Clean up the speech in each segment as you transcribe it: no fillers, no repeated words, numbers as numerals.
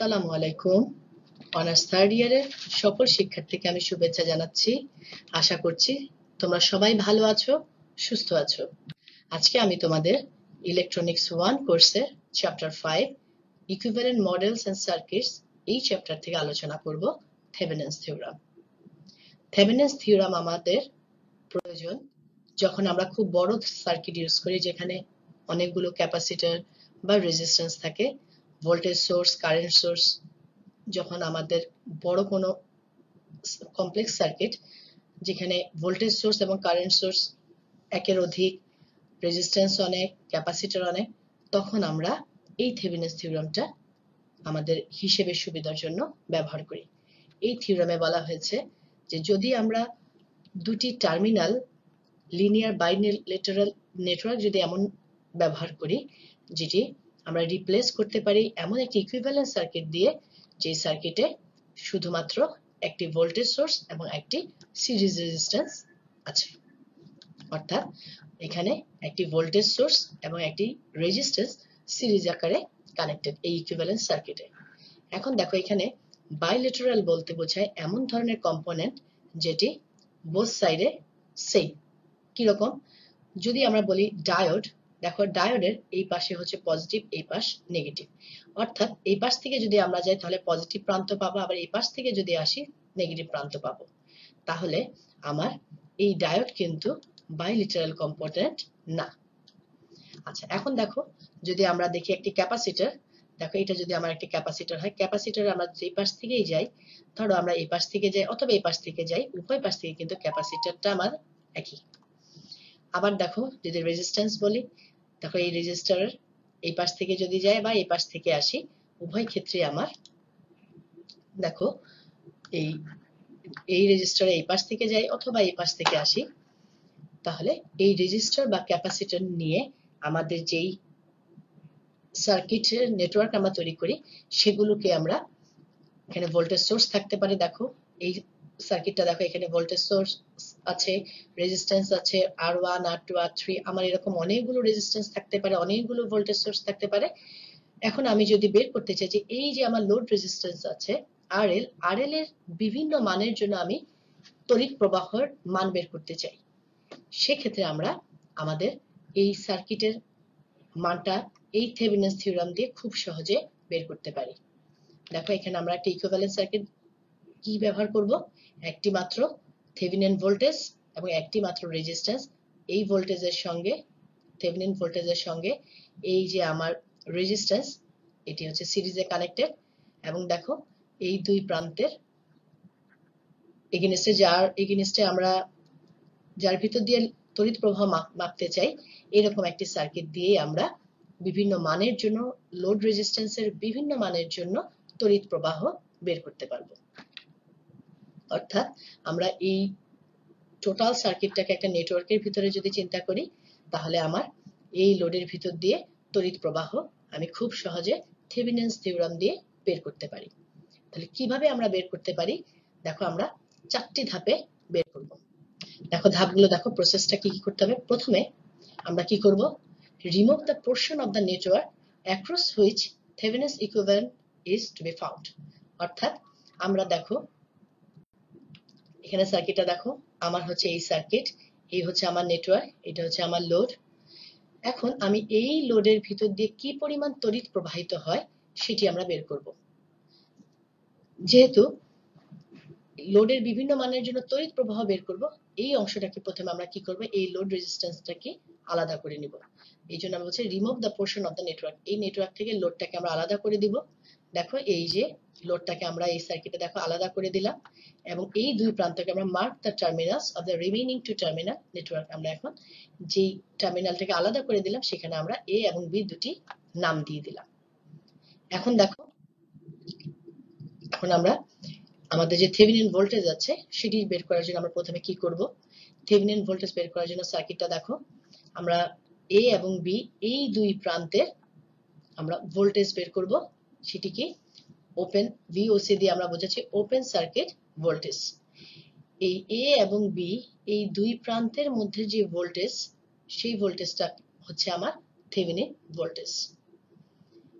আসসালামু আলাইকুম। Honours third ইয়ারের সকল শিক্ষার্থীকে আমি শুভেচ্ছা জানাচ্ছি। আশা করছি তোমরা সবাই ভালো আছো, সুস্থ আছো। আজকে আমি তোমাদের ইলেকট্রনিক্স 1 কোর্সের chapter 5 equivalent models and circuits এই চ্যাপ্টার থেকে আলোচনা করব থেভেনিনস থিওরাম। থেভেনিনস থিওরাম আমাদের প্রয়োজন যখন আমরা খুব বড় সার্কিট ইউজ করি, যেখানে অনেকগুলো ক্যাপাসিটর বা রেজিস্ট্যান্স থাকে, ভোল্টেজ সোর্স, কারেন্ট সোর্স। যখন আমাদের বড় কোনো কমপ্লেক্স সার্কিট যেখানে ভোল্টেজ সোর্স এবং কারেন্ট সোর্স একের অধিক, রেজিস্ট্যান্স অনেক, ক্যাপাসিটর অনেক, তখন আমরা এই থেভেনিনস থিওরামটা আমাদের হিসেবের সুবিধার জন্য ব্যবহার করি। এই থিওরামে বলা হয়েছে যে যদি আমরা দুটি টার্মিনাল লিনিয়ার বাইলেটারাল নেটওয়ার্ক যদি এমন ব্যবহার করি যেটি আমরা রিপ্লেস করতে পারি এমন একটি ইকুইভ্যালেন্ট সার্কিট দিয়ে, যে সার্কিটে শুধুমাত্র একটি ভোল্টেজ সোর্স এবং একটি সিরিজ রেজিস্ট্যান্স আছে। অর্থাৎ এখানে একটি ভোল্টেজ সোর্স এবং একটি রেজিস্ট্যান্স সিরিজ আকারে কানেক্টেড এই ইকুইভ্যালেন্ট সার্কিটে। এখন দেখো, এখানে বাইলেটারাল বলতে বোঝায় এমন ধরনের কম্পোনেন্ট যেটি বোথ সাইডে সেম। কিরকম? যদি আমরা বলি ডায়োড, দেখো ডায়োডের এই পাশে হচ্ছে পজিটিভ, এই পাশ নেগেটিভ। অর্থাৎ এই পাশ থেকে যদি আমরা যাই তাহলে পজিটিভ প্রান্ত পাবো, আবার এই পাশ থেকে যদি আসি নেগেটিভ প্রান্ত পাবো। তাহলে আমার এই ডায়োড কিন্তু বাইলেটারাল কম্পোনেন্ট না। আচ্ছা, এখন দেখো যদি আমরা দেখি একটি ক্যাপাসিটর, দেখো এটা যদি আমার একটি ক্যাপাসিটর হয়, ক্যাপাসিটর আমরা যে পাশ থেকেই যাই, ধরো আমরা এই পাশ থেকে যাই অথবা এই পাশ থেকে যাই, উভয় পাশ থেকে কিন্তু ক্যাপাসিটরটা আমার একই। আবার দেখো যদি রেজিস্ট্যান্স বলি, দেখো এই রেজিস্টারের এই পাশ থেকে যদি যাই বা এই পাশ থেকে আসি, উভয় ক্ষেত্রে আমার দেখো এই রেজিস্টারে এই পাশ থেকে যাই অথবা এই পাশ থেকে আসি, তাহলে এই রেজিস্টার বা ক্যাপাসিটর নিয়ে আমাদের যেই সার্কিটের নেটওয়ার্ক আমরা তৈরি করি, সেগুলোকে আমরা এখানে ভোল্টেজ সোর্স থাকতে পারে। দেখো এই সার্কিটটা দেখো, এখানে ভোল্টেজ সোর্স আছে, রেজিস্ট্যান্স আছে R1, R2, R3, আমার এরকম অনেকগুলো রেজিস্ট্যান্স থাকতে পারে, অনেকগুলো ভোল্টেজ সোর্স থাকতে পারে। এখন আমি যদি বের করতে চাই যে এই যে আমার লোড রেজিস্ট্যান্স আছে RL এর বিভিন্ন মানের জন্য আমি তড়িৎ প্রবাহের মান বের করতে চাই, সেক্ষেত্রে আমরা আমাদের এই সার্কিটের মানটা এই থেভেনিনস থিওরাম দিয়ে খুব সহজে বের করতে পারি। দেখো এখানে আমরা একটা ইকুইভ্যালেন্ট সার্কিট কি ব্যবহার করব, একটি মাত্র থেভেনিন ভোল্টেজ এবং একটি মাত্র রেজিস্ট্যান্স। এই ভোল্টেজের সঙ্গে, থেভেনিন ভোল্টেজের সঙ্গে এই যে আমার রেজিস্ট্যান্স, এটি হচ্ছে সিরিজে কানেক্টেড। এবং দেখো এই দুই প্রান্তের এগেইনস্টে আমরা যার ভিতর দিয়ে তড়িৎ প্রবাহ মাপতে চাই, এরকম একটি সার্কিট দিয়ে আমরা বিভিন্ন মানের জন্য, লোড রেজিস্ট্যান্সের বিভিন্ন মানের জন্য তড়িৎ প্রবাহ বের করতে পারবো। অর্থাৎ আমরা এই টোটাল সার্কিটটাকে একটা নেটওয়ার্কের ভিতরে যদি চিন্তা করি, তাহলে আমার এই লোডের ভিতর দিয়ে তড়িৎ প্রবাহ আমি খুব সহজে থেভেনিনস থিওরাম দিয়ে বের করতে পারি। তাহলে কিভাবে আমরা বের করতে পারি? দেখো আমরা চারটি ধাপে বের করব। দেখো ধাপগুলো দেখো, প্রসেসটা কি কি করতে হবে। প্রথমে আমরা কি করব, remove the portion of the network across which Thevenin's equivalent is to be found. অর্থাৎ আমরা দেখো এখানে সার্কিটটা দেখো, আমার হচ্ছে এই সার্কিট, এই হচ্ছে আমার নেটওয়ার্ক, এটা হচ্ছে আমার লোড। এখন আমি এই লোডের ভিতর দিয়ে কি পরিমাণ তড়িৎ প্রবাহিত হয় সেটি আমরা বের করব। যেহেতু লোডের বিভিন্ন মানের জন্য তড়িৎ প্রবাহ বের করব, এই অংশটাকে প্রথমে আমরা কি করব, এই লোড রেজিস্ট্যান্সটাকে আলাদা করে নিব। এই জন্য আমরা বলছি remove the portion of the network. এই নেটওয়ার্ক থেকে লোডটাকে আমরা আলাদা করে দিব। দেখো এই যে লোডটাকে আমরা এই সার্কিটে দেখো আলাদা করে দিলাম, এবং এই দুই প্রান্তকে আমরা mark the terminals of the remaining two terminal network. আমরা এখন যে টার্মিনালটাকে আলাদা করে দিলাম, সেখানে আমরা A এবং B দুটি নাম দিয়ে দিলাম। এখন দেখো, এখন আমরা আমাদের যে থেভেনিন ভোল্টেজ আছে সেটি বের করার জন্য আমরা প্রথমে কি করব, থেভেনিন ভোল্টেজ বের করার জন্য সার্কিটটা দেখো, আমরা A এবং B এই দুই প্রান্তে আমরা ভোল্টেজ বের করব। সেটি কি, ওপেন VOC দিয়ে আমরা বোঝাচ্ছি ওপেন সার্কিট ভোল্টেজ। এই A এবং B এই দুই প্রান্তের মধ্যে যে ভোল্টেজ, সেই ভোল্টেজটা হচ্ছে আমার থেভেনিন ভোল্টেজ।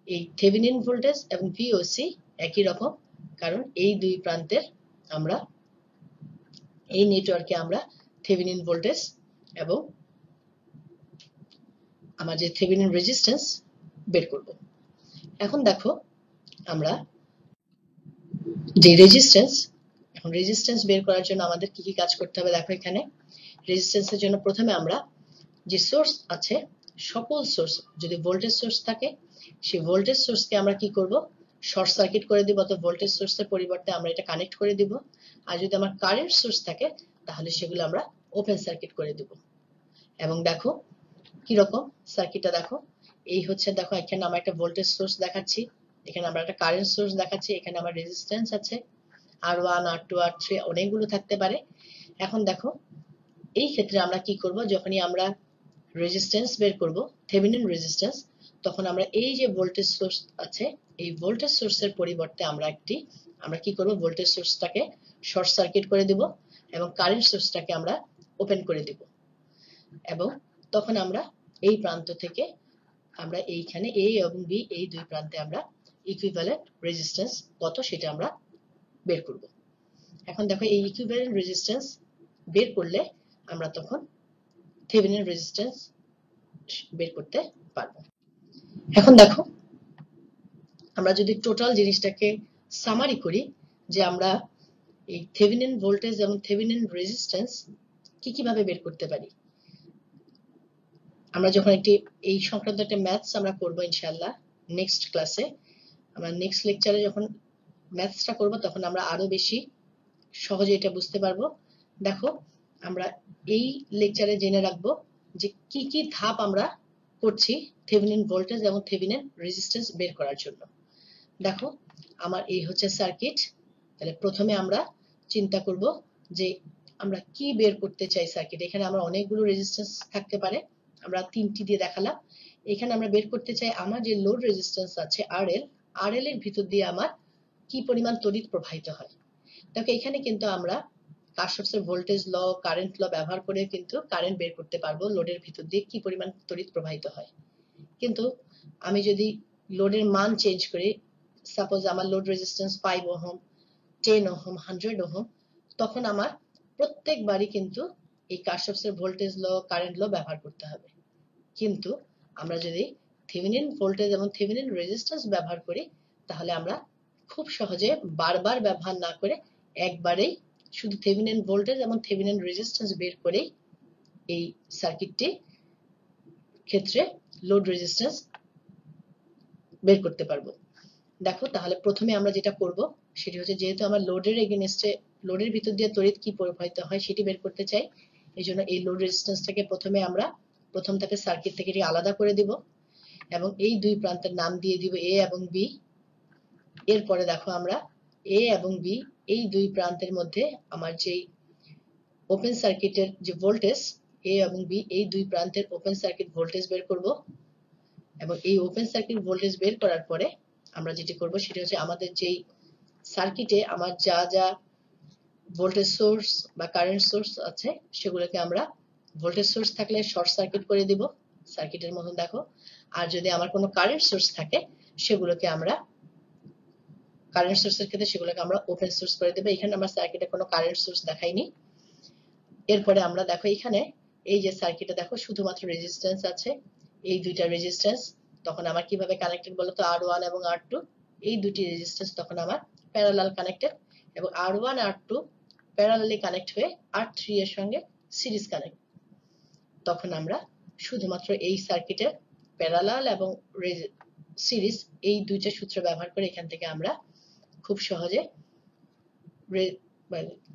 এই থেভেনিন ভোল্টেজ এবং VOC একই রকম, কারণ এই দুই প্রান্তের আমরা এই নেটওয়ার্কে আমরা থেভেনিন ভোল্টেজ এবং আমার যে থেভেনিন রেজিস্ট্যান্স বের করব। এখন দেখো আমরা যে রেজিস্ট্যান্স বের করার জন্য আমাদের কি কি কাজ করতে হবে। দেখো এখানে রেজিস্ট্যান্সের জন্য প্রথমে আমরা যে সোর্স আছে, সকল সোর্স যদি ভোল্টেজ সোর্স থাকে, সেই ভোল্টেজ সোর্সকে আমরা কি করব, শর্ট সার্কিট করে দিব, অথবা ভোল্টেজ সোর্সের পরিবর্তে আমরা এটা কানেক্ট করে দিব। আর যদি আমার কারেন্ট সোর্স থাকে তাহলে সেগুলো আমরা ওপেন সার্কিট করে দিব। এবং দেখো কি রকম সার্কিটটা, দেখো এই হচ্ছে, দেখো এখানে আমরা একটা ভোল্টেজ সোর্স দেখাচ্ছি, এখানে আমরা একটা কারেন্ট সোর্স দেখাচ্ছি, এখানে আমার রেজিস্ট্যান্স আছে R1 R2 R3 অনেকগুলো থাকতে পারে। এখন দেখো এই ক্ষেত্রে আমরা কি করব, যখনই আমরা রেজিস্ট্যান্স বের করব, থেভেনিন রেজিস্ট্যান্স, তখন আমরা এই যে ভোল্টেজ সোর্স আছে, এই ভোল্টেজ সোর্সের পরিবর্তে আমরা কি করব, ভোল্টেজ সোর্সটাকে শর্ট সার্কিট করে দিব এবং কারেন্ট সোর্সটাকে আমরা ওপেন করে দিব। এবং তখন আমরা এই প্রান্ত থেকে আমরা এইখানে A এবং B এই দুই প্রান্তে আমরা ইকুইভ্যালেন্ট রেজিস্ট্যান্স কত সেটা আমরা বের করব। এখন দেখো এই ইকুইভ্যালেন্ট রেজিস্ট্যান্স বের করলে আমরা তখন থেভেনিন রেজিস্ট্যান্স বের করতে পারবো। এখন দেখো আমরা যদি টোটাল জিনিসটাকে সামারি করি, যে আমরা এই থেভেনিন ভোল্টেজ এবং থেভেনিন রেজিস্ট্যান্স কিভাবে বের করতে পারি। আমরা যখন এই সংক্রান্ত একটা ম্যাথস আমরা করব ইনশাআল্লাহ নেক্সট ক্লাসে, আমরা নেক্সট লেকচারে যখন ম্যাথসটা করব তখন আমরা আরো বেশি সহজে এটা বুঝতে পারবো। দেখো আমরা এই লেকচারে জেনে রাখবো যে কি ধাপ আমরা করছি থেভেনিন ভোল্টেজ এবং থেভেনিন রেজিস্ট্যান্স বের করার জন্য। দেখো আমার এই হচ্ছে সার্কিট। তাহলে প্রথমে আমরা চিন্তা করব যে আমরা কি বের করতে চাই সার্কিট। এখানে আমরা অনেকগুলো রেজিস্ট্যান্স থাকতে পারে, আমরা তিনটি দিয়ে দেখালাম। এখানে আমরা বের করতে চাই আমার যে লোড রেজিস্ট্যান্স আছে RL এর ভিতর দিয়ে আমার কি পরিমাণ তড়িৎ প্রবাহিত হয়। দেখো এখানে কিন্তু আমরা কারশফের ভোল্টেজ ল, কারেন্ট ল ব্যবহার করে কিন্তু কারেন্ট বের করতে পারবো লোডের ভিতর দিয়ে কি পরিমাণ তড়িৎ প্রবাহিত হয়। কিন্তু আমি যদি লোডের মান চেঞ্জ করি, সাপোজ আমার load resistance 5 ohm, 10 ohm, 100 ohm, তখন আমার প্রত্যেকবারই কিন্তু এই কারশফের ভোল্টেজ ল, কারেন্ট ল ব্যবহার করতে হবে। কিন্তু আমরা যদি থেভেনিন ভোল্টেজ এবং থেভেনিন রেজিস্ট্যান্স ব্যবহার করি, তাহলে আমরা খুব সহজে বারবার ব্যবহার না করে একবারেই শুধু থেভেনিন ভোল্টেজ এবং থেভেনিন রেজিস্ট্যান্স বের করেই এই সার্কিটটি ক্ষেত্রে লোড রেজিস্ট্যান্স বের করতে পারবো। দেখো তাহলে প্রথমে আমরা যেটা করব সেটি হচ্ছে, যেহেতু আমরা লোডের এগেইনস্টে লোডের ভিতর দিয়ে তড়িৎ কি প্রবাহিত হয় সেটি বের করতে চাই, এই জন্য এই লোড রেজিস্ট্যান্সটাকে প্রথমে আমরা প্রথম ধাপে সার্কিট থেকে আলাদা করে দিব এবং এই দুই প্রান্তের নাম দিয়ে দিব A এবং B। এরপরে দেখো আমরা A এবং B এই দুই প্রান্তের মধ্যে আমার যেই ওপেন সার্কিটের যে ভোল্টেজ, A এবং B এই দুই প্রান্তের ওপেন সার্কিট ভোল্টেজ বের করব। এবং এই ওপেন সার্কিট ভোল্টেজ বের করার পরে আমরা যেটি করব সেটা হচ্ছে, আমাদের যেই সার্কিটে আমার যা যা ভোল্টেজ সোর্স বা কারেন্ট সোর্স আছে সেগুলোকে আমরা ভোল্টেজ সোর্স থাকলে শর্ট সার্কিট করে দিব সার্কিটের মতন দেখো। আর যদি আমার কোনো কারেন্ট সোর্স থাকে সেগুলোকে আমরা কারেন্ট সোর্সের ক্ষেত্রে সেগুলোকে আমরা ওপেন সোর্স করে দেব। এখানে আমরা সার্কিটে কোনো কারেন্ট সোর্স দেখাইনি। এরপরে আমরা দেখো এখানে এই যে সার্কিটে দেখো শুধুমাত্র রেজিস্ট্যান্স আছে, এই দুইটা রেজিস্ট্যান্স তখন আমার কিভাবে কানেক্টেড বলতো, R1 এবং R2 এই দুটি রেজিস্ট্যান্স তখন আমার প্যারালাল কানেক্টেড এবং R1 R2 প্যারালালি কানেক্ট হয়ে R3 এর সঙ্গে সিরিজ কানেক্ট। তখন আমরা শুধুমাত্র এই সার্কিটের প্যারালাল এবং সিরিজ এই দুইটা সূত্র ব্যবহার করে এখান থেকে আমরা খুব সহজে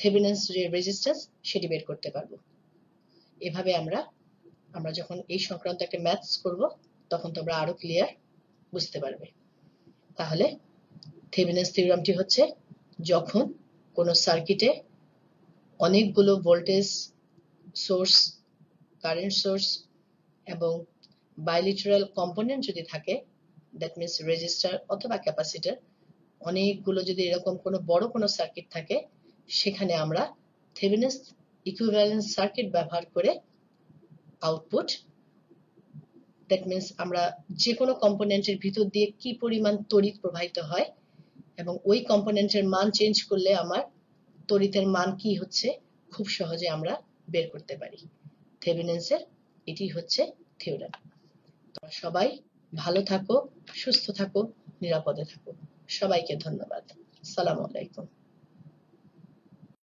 থেভেনিন যে রেজিস্ট্যান্স সেটি বের করতে পারবো। এভাবে আমরা যখন এই সংক্রান্ত একটা ম্যাথস করব তখন তোমরা আরো ক্লিয়ার বুঝতে পারবে। তাহলে থেভেনিনস থিওরামটি হচ্ছে, যখন কোনো সার্কিটে অনেকগুলো ভোল্টেজ সোর্স, কারেন্ট সোর্স এবং বাইলেটারাল কম্পোনেন্ট যদি থাকে, দ্যাট মিন্স রেজিস্টার অথবা ক্যাপাসিটর, অনেকগুলো যদি এরকম কোনো বড় কোনো সার্কিট থাকে, সেখানে আমরা থেভেনিনস ইকুইভ্যালেন্ট সার্কিট ব্যবহার করে আউটপুট, দ্যাট মিন্স আমরা যে কোনো কম্পোনেন্টের ভিতর দিয়ে কি পরিমাণ তড়িৎ প্রবাহিত হয় এবং ওই কম্পোনেন্টের মান চেঞ্জ করলে আমার তড়িতের মান কি হচ্ছে খুব সহজে আমরা বের করতে পারি। থেভেনিনসের এটি হচ্ছে থিওরেম। তোমরা সবাই ভালো থাকো, সুস্থ থাকো, নিরাপদে থাকো। সবাইকে ধন্যবাদ। আসসালামু আলাইকুম।